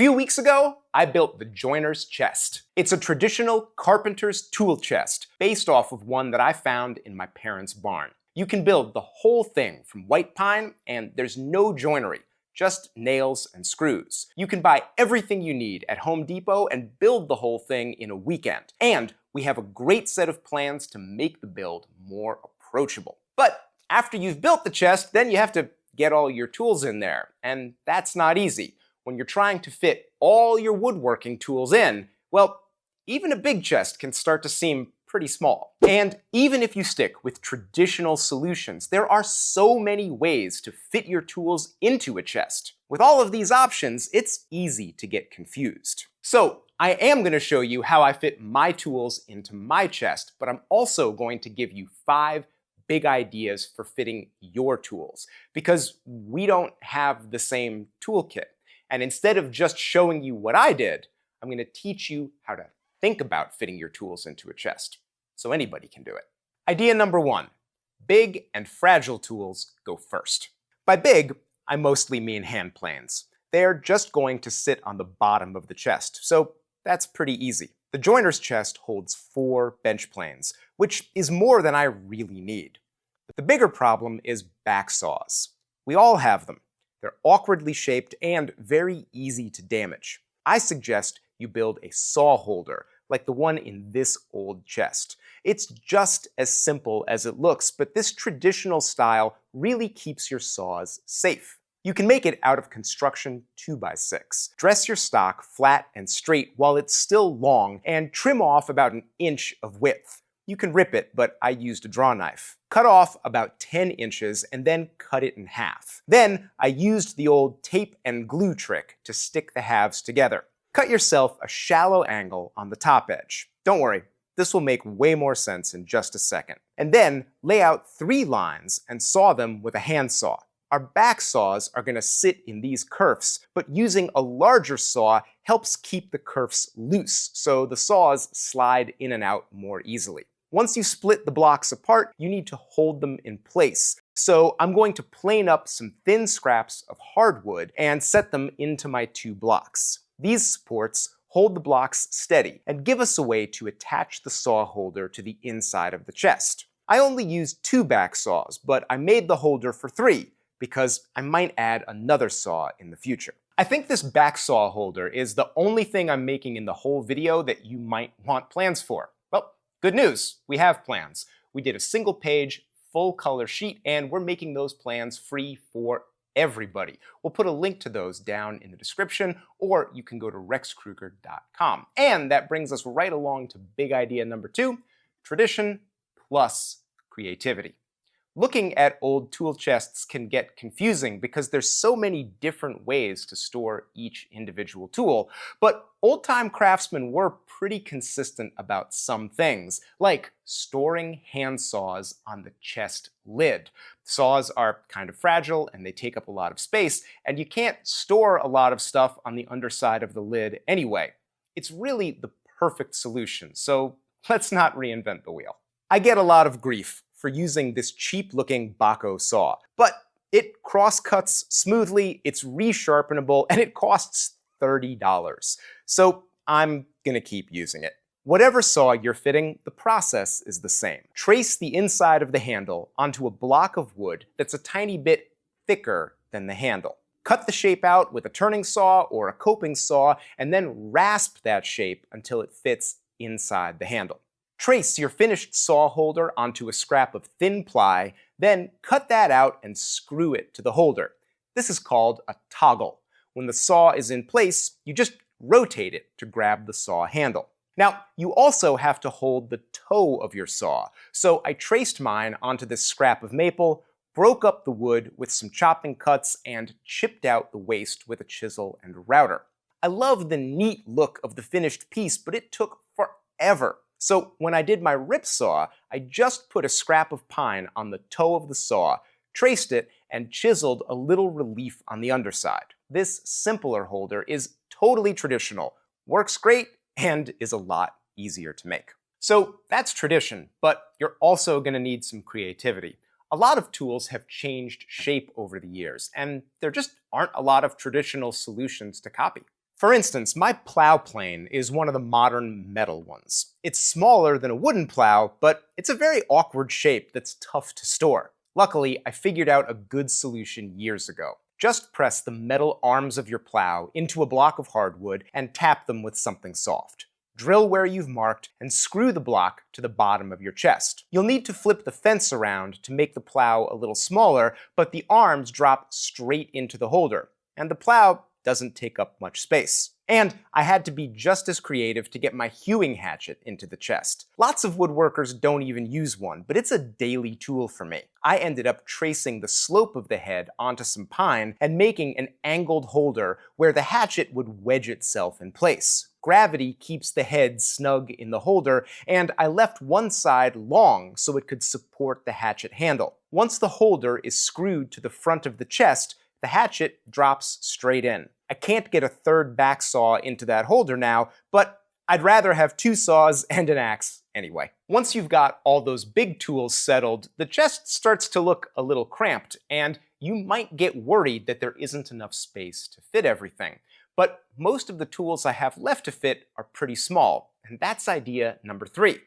few weeks ago, I built the joiner's chest. It's a traditional carpenter's tool chest based off of one that I found in my parents' barn. You can build the whole thing from white pine, and there's no joinery, just nails and screws. You can buy everything you need at Home Depot and build the whole thing in a weekend. And we have a great set of plans to make the build more approachable. But after you've built the chest, then you have to get all your tools in there, and that's not easy. When you're trying to fit all your woodworking tools in, well, even a big chest can start to seem pretty small. And even if you stick with traditional solutions, there are so many ways to fit your tools into a chest. With all of these options, it's easy to get confused. So I am going to show you how I fit my tools into my chest, but I'm also going to give you 5 big ideas for fitting your tools, because we don't have the same toolkit. And instead of just showing you what I did, I'm going to teach you how to think about fitting your tools into a chest, so anybody can do it. Idea number 1, big and fragile tools go first. By big, I mostly mean hand planes. They're just going to sit on the bottom of the chest, so that's pretty easy. The joiner's chest holds 4 bench planes, which is more than I really need. But the bigger problem is back saws. We all have them. They're awkwardly shaped and very easy to damage. I suggest you build a saw holder, like the one in this old chest. It's just as simple as it looks, but this traditional style really keeps your saws safe. You can make it out of construction 2x6. Dress your stock flat and straight while it's still long, and trim off about an inch of width. You can rip it, but I used a draw knife. Cut off about 10 inches and then cut it in half. Then I used the old tape and glue trick to stick the halves together. Cut yourself a shallow angle on the top edge. Don't worry, this will make way more sense in just a second. And then lay out 3 lines and saw them with a handsaw. Our back saws are going to sit in these kerfs, but using a larger saw helps keep the kerfs loose, so the saws slide in and out more easily. Once you split the blocks apart, you need to hold them in place. So I'm going to plane up some thin scraps of hardwood and set them into my 2 blocks. These supports hold the blocks steady and give us a way to attach the saw holder to the inside of the chest. I only used 2 back saws, but I made the holder for 3 because I might add another saw in the future. I think this back saw holder is the only thing I'm making in the whole video that you might want plans for. Well, good news, we have plans. We did a single page, full color sheet, and we're making those plans free for everybody. We'll put a link to those down in the description, or you can go to rexkrueger.com. And that brings us right along to big idea number 2, tradition plus creativity. Looking at old tool chests can get confusing because there's so many different ways to store each individual tool, but old-time craftsmen were pretty consistent about some things, like storing hand saws on the chest lid. Saws are kind of fragile and they take up a lot of space, and you can't store a lot of stuff on the underside of the lid anyway. It's really the perfect solution, so let's not reinvent the wheel. I get a lot of grief for using this cheap-looking Baco saw, but it cross-cuts smoothly, it's resharpenable, and it costs $30. So I'm gonna keep using it. Whatever saw you're fitting, the process is the same. Trace the inside of the handle onto a block of wood that's a tiny bit thicker than the handle. Cut the shape out with a turning saw or a coping saw, and then rasp that shape until it fits inside the handle. Trace your finished saw holder onto a scrap of thin ply, then cut that out and screw it to the holder. This is called a toggle. When the saw is in place, you just rotate it to grab the saw handle. Now, you also have to hold the toe of your saw, so I traced mine onto this scrap of maple, broke up the wood with some chopping cuts, and chipped out the waste with a chisel and router. I love the neat look of the finished piece, but it took forever. So when I did my rip saw, I just put a scrap of pine on the toe of the saw, traced it, and chiseled a little relief on the underside. This simpler holder is totally traditional, works great, and is a lot easier to make. So that's tradition, but you're also going to need some creativity. A lot of tools have changed shape over the years, and there just aren't a lot of traditional solutions to copy. For instance, my plow plane is one of the modern metal ones. It's smaller than a wooden plow, but it's a very awkward shape that's tough to store. Luckily, I figured out a good solution years ago. Just press the metal arms of your plow into a block of hardwood and tap them with something soft. Drill where you've marked and screw the block to the bottom of your chest. You'll need to flip the fence around to make the plow a little smaller, but the arms drop straight into the holder, and the plow doesn't take up much space. And I had to be just as creative to get my hewing hatchet into the chest. Lots of woodworkers don't even use one, but it's a daily tool for me. I ended up tracing the slope of the head onto some pine and making an angled holder where the hatchet would wedge itself in place. Gravity keeps the head snug in the holder, and I left one side long so it could support the hatchet handle. Once the holder is screwed to the front of the chest, the hatchet drops straight in. I can't get a third back saw into that holder now, but I'd rather have two saws and an axe anyway. Once you've got all those big tools settled, the chest starts to look a little cramped, and you might get worried that there isn't enough space to fit everything. But most of the tools I have left to fit are pretty small, and that's idea number 3.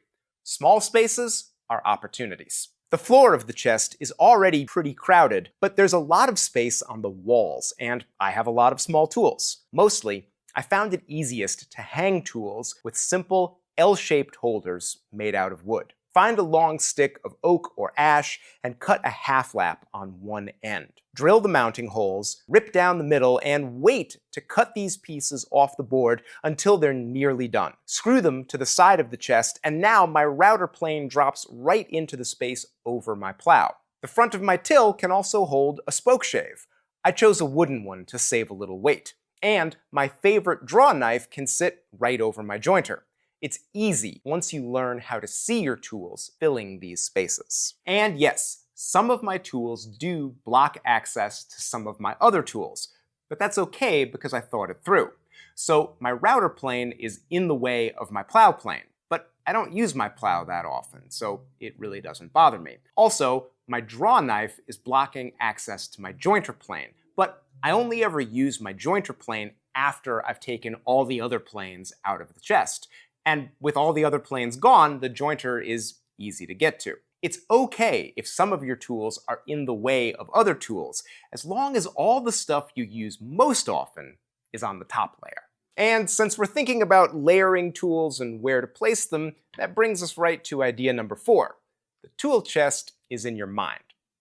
Small spaces are opportunities. The floor of the chest is already pretty crowded, but there's a lot of space on the walls, and I have a lot of small tools. Mostly, I found it easiest to hang tools with simple L-shaped holders made out of wood. Find a long stick of oak or ash and cut a half lap on one end. Drill the mounting holes, rip down the middle, and wait to cut these pieces off the board until they're nearly done. Screw them to the side of the chest, and now my router plane drops right into the space over my plow. The front of my till can also hold a spoke shave. I chose a wooden one to save a little weight. And my favorite draw knife can sit right over my jointer. It's easy once you learn how to see your tools filling these spaces. And yes, some of my tools do block access to some of my other tools, but that's okay because I thought it through. So my router plane is in the way of my plow plane, but I don't use my plow that often, so it really doesn't bother me. Also, my draw knife is blocking access to my jointer plane, but I only ever use my jointer plane after I've taken all the other planes out of the chest. And with all the other planes gone, the jointer is easy to get to. It's okay if some of your tools are in the way of other tools, as long as all the stuff you use most often is on the top layer. And since we're thinking about layering tools and where to place them, that brings us right to idea number 4. The tool chest is in your mind.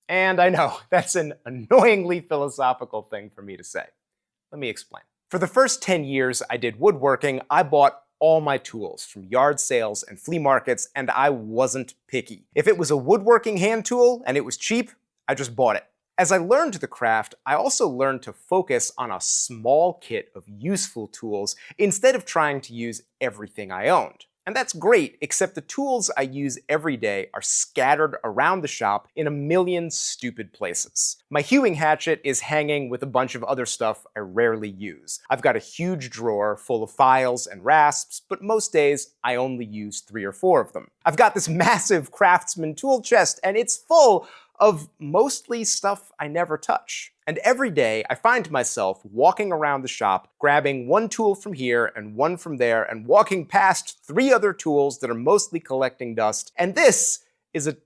And I know, that's an annoyingly philosophical thing for me to say. Let me explain. For the first 10 years I did woodworking, I bought all my tools from yard sales and flea markets, and I wasn't picky. If it was a woodworking hand tool and it was cheap, I just bought it. As I learned the craft, I also learned to focus on a small kit of useful tools instead of trying to use everything I owned. And that's great, except the tools I use every day are scattered around the shop in a million stupid places. My hewing hatchet is hanging with a bunch of other stuff I rarely use. I've got a huge drawer full of files and rasps, but most days I only use 3 or 4 of them. I've got this massive Craftsman tool chest, and it's full of mostly stuff I never touch. And every day I find myself walking around the shop, grabbing one tool from here and one from there, and walking past 3 other tools that are mostly collecting dust, and this is a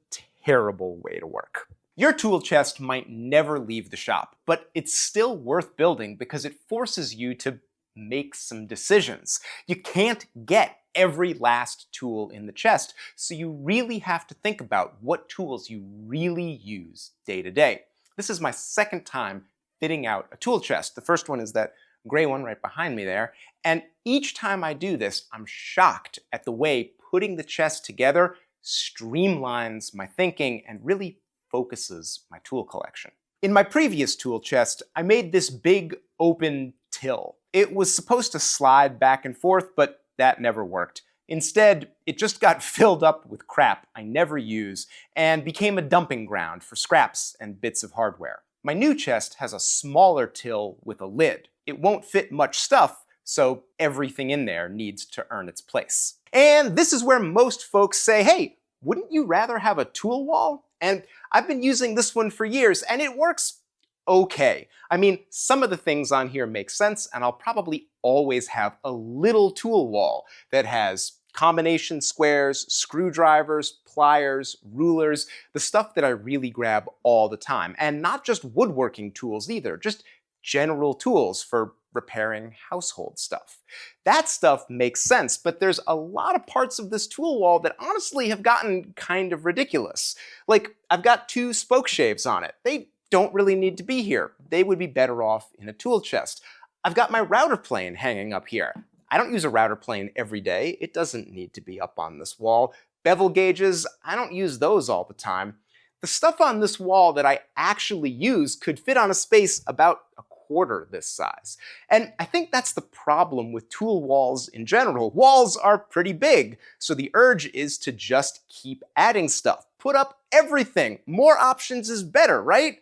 terrible way to work. Your tool chest might never leave the shop, but it's still worth building because it forces you to make some decisions. You can't get every last tool in the chest, so you really have to think about what tools you really use day to day. This is my second time fitting out a tool chest. The first one is that gray one right behind me there, and each time I do this, I'm shocked at the way putting the chest together streamlines my thinking and really focuses my tool collection. In my previous tool chest, I made this big open till. It was supposed to slide back and forth, but that never worked. Instead, it just got filled up with crap I never use and became a dumping ground for scraps and bits of hardware. My new chest has a smaller till with a lid. It won't fit much stuff, so everything in there needs to earn its place. And this is where most folks say, hey, wouldn't you rather have a tool wall? And I've been using this one for years, and it works okay. I mean, some of the things on here make sense, and I'll probably always have a little tool wall that has combination squares, screwdrivers, pliers, rulers, the stuff that I really grab all the time. And not just woodworking tools either, just general tools for repairing household stuff. That stuff makes sense, but there's a lot of parts of this tool wall that honestly have gotten kind of ridiculous. Like, I've got 2 spoke shaves on it. They don't really need to be here. They would be better off in a tool chest. I've got my router plane hanging up here. I don't use a router plane every day. It doesn't need to be up on this wall. Bevel gauges, I don't use those all the time. The stuff on this wall that I actually use could fit on a space about a quarter this size. And I think that's the problem with tool walls in general. Walls are pretty big, so the urge is to just keep adding stuff. Put up everything. More options is better, right?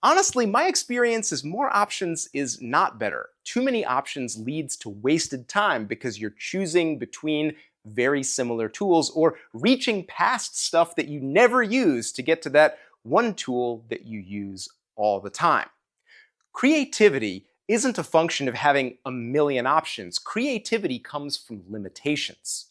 Honestly, my experience is more options is not better. Too many options leads to wasted time because you're choosing between very similar tools or reaching past stuff that you never use to get to that one tool that you use all the time. Creativity isn't a function of having a million options. Creativity comes from limitations.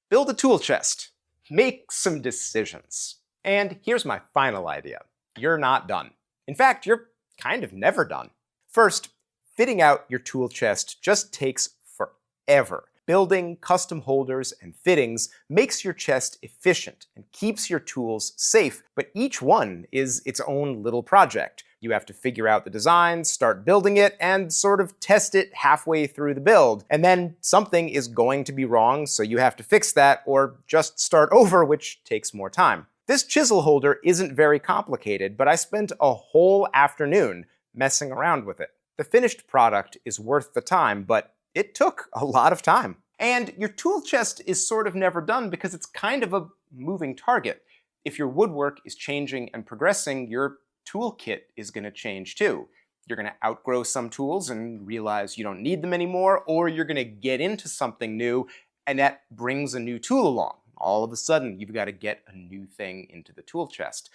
Build a tool chest. Make some decisions. And here's my final idea. You're not done. In fact, you're kind of never done. First, fitting out your tool chest just takes forever. Building custom holders and fittings makes your chest efficient and keeps your tools safe, but each one is its own little project. You have to figure out the design, start building it, and sort of test it halfway through the build. And then something is going to be wrong, so you have to fix that or just start over, which takes more time. This chisel holder isn't very complicated, but I spent a whole afternoon messing around with it. The finished product is worth the time, but it took a lot of time. And your tool chest is sort of never done because it's kind of a moving target. If your woodwork is changing and progressing, your toolkit is going to change too. You're going to outgrow some tools and realize you don't need them anymore, or you're going to get into something new and that brings a new tool along. All of a sudden, you've got to get a new thing into the tool chest.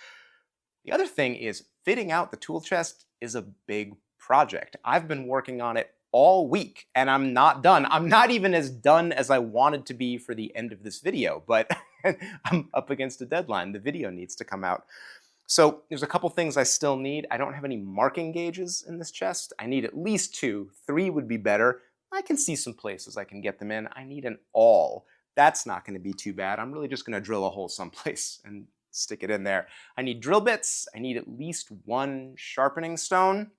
The other thing is fitting out the tool chest is a big project. I've been working on it all week and I'm not done. I'm not even as done as I wanted to be for the end of this video, but I'm up against a deadline. The video needs to come out. So there's a couple things I still need. I don't have any marking gauges in this chest. I need at least 2. 3 would be better. I can see some places I can get them in. I need an awl. That's not going to be too bad. I'm really just going to drill a hole someplace and stick it in there. I need drill bits. I need at least 1 sharpening stone.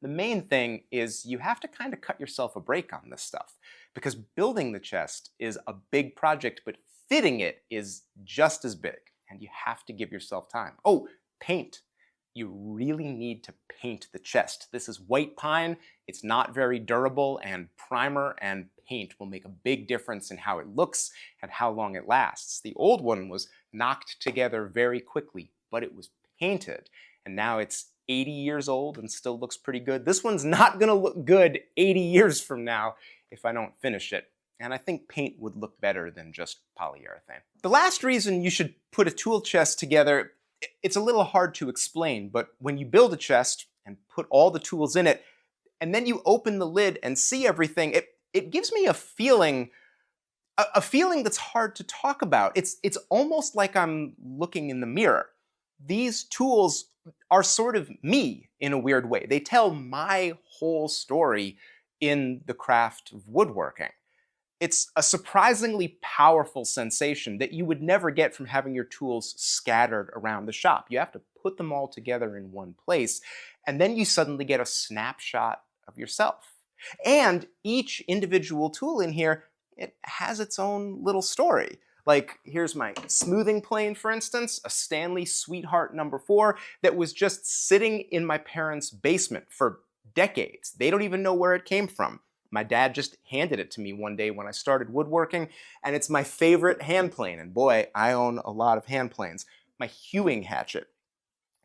The main thing is you have to kind of cut yourself a break on this stuff because building the chest is a big project, but fitting it is just as big, and you have to give yourself time. Oh, paint. You really need to paint the chest. This is white pine. It's not very durable, and primer and paint will make a big difference in how it looks and how long it lasts. The old one was knocked together very quickly, but it was painted, and now it's 80 years old and still looks pretty good. This one's not gonna look good 80 years from now if I don't finish it. And I think paint would look better than just polyurethane. The last reason you should put a tool chest together, it's a little hard to explain, but when you build a chest and put all the tools in it, and then you open the lid and see everything, it gives me a feeling that's hard to talk about. It's almost like I'm looking in the mirror. These tools are sort of me in a weird way. They tell my whole story in the craft of woodworking. It's a surprisingly powerful sensation that you would never get from having your tools scattered around the shop. You have to put them all together in one place, and then you suddenly get a snapshot of yourself. And each individual tool in here, it has its own little story. Like, here's my smoothing plane, for instance, a Stanley Sweetheart number 4 that was just sitting in my parents' basement for decades. They don't even know where it came from. My dad just handed it to me one day when I started woodworking, and it's my favorite hand plane. And boy, I own a lot of hand planes. My hewing hatchet.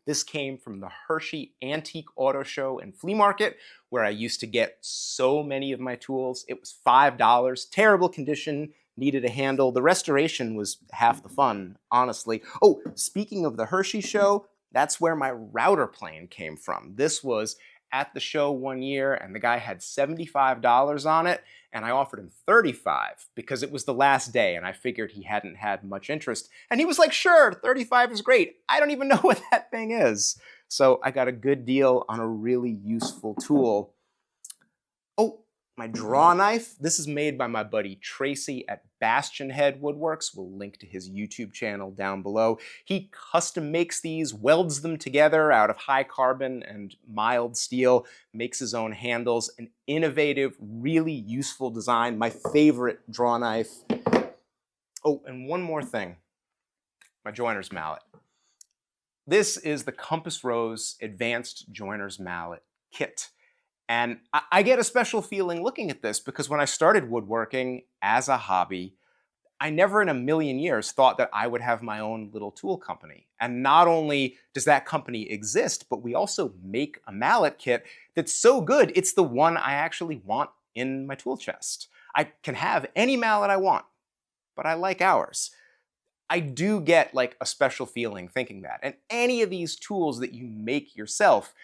This came from the Hershey Antique Auto Show and Flea Market, where I used to get so many of my tools. It was $5, terrible condition, needed a handle. The restoration was half the fun, honestly. Oh, speaking of the Hershey show, That's where my router plane came from. This was at the show one year, and the guy had $75 on it, and I offered him $35 because it was the last day, and I figured he hadn't had much interest. And he was like, sure, $35 is great. I don't even know what that thing is. So I got a good deal on a really useful tool. Oh, my draw knife. This is made by my buddy Tracy at Bastion Head Woodworks. We'll link to his YouTube channel down below. He custom makes these, welds them together out of high carbon and mild steel, makes his own handles. An innovative, really useful design. My favorite draw knife. Oh, and one more thing. My joiner's mallet. This is the Compass Rose Advanced Joiner's Mallet Kit. And I get a special feeling looking at this because when I started woodworking as a hobby, I never in a million years thought that I would have my own little tool company. And not only does that company exist, but we also make a mallet kit that's so good, it's the one I actually want in my tool chest. I can have any mallet I want, but I like ours. I do get like a special feeling thinking that. And any of these tools that you make yourself,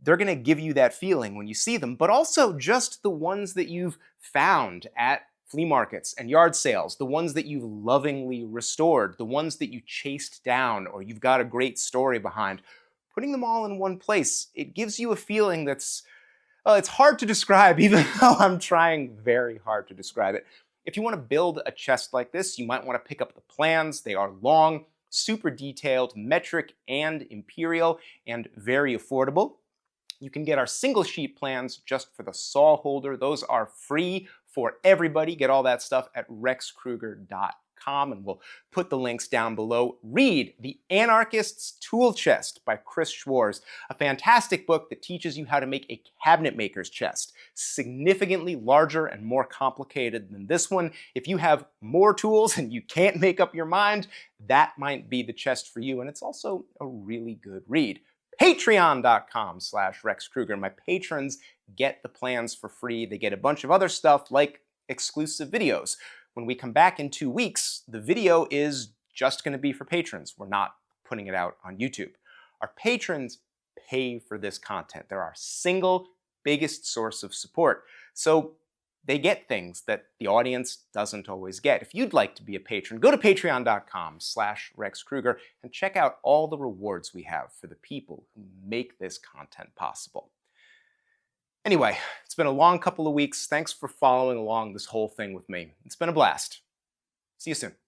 they're going to give you that feeling when you see them, but also just the ones that you've found at flea markets and yard sales, the ones that you've lovingly restored, the ones that you chased down or you've got a great story behind. Putting them all in one place, it gives you a feeling that's, it's hard to describe, even though I'm trying very hard to describe it. If you want to build a chest like this, you might want to pick up the plans. They are long, super detailed, metric and imperial, and very affordable. You can get our single sheet plans just for the saw holder. Those are free for everybody. Get all that stuff at rexkrueger.com, and we'll put the links down below. Read The Anarchist's Tool Chest by Chris Schwarz, a fantastic book that teaches you how to make a cabinet maker's chest. Significantly larger and more complicated than this one. If you have more tools and you can't make up your mind, that might be the chest for you, and it's also a really good read. Patreon.com/RexKrueger. My patrons get the plans for free. They get a bunch of other stuff like exclusive videos. When we come back in 2 weeks, the video is just going to be for patrons. We're not putting it out on YouTube. Our patrons pay for this content. They're our single biggest source of support. So they get things that the audience doesn't always get. If you'd like to be a patron, go to patreon.com/RexKrueger and check out all the rewards we have for the people who make this content possible. Anyway, it's been a long couple of weeks. Thanks for following along this whole thing with me. It's been a blast. See you soon.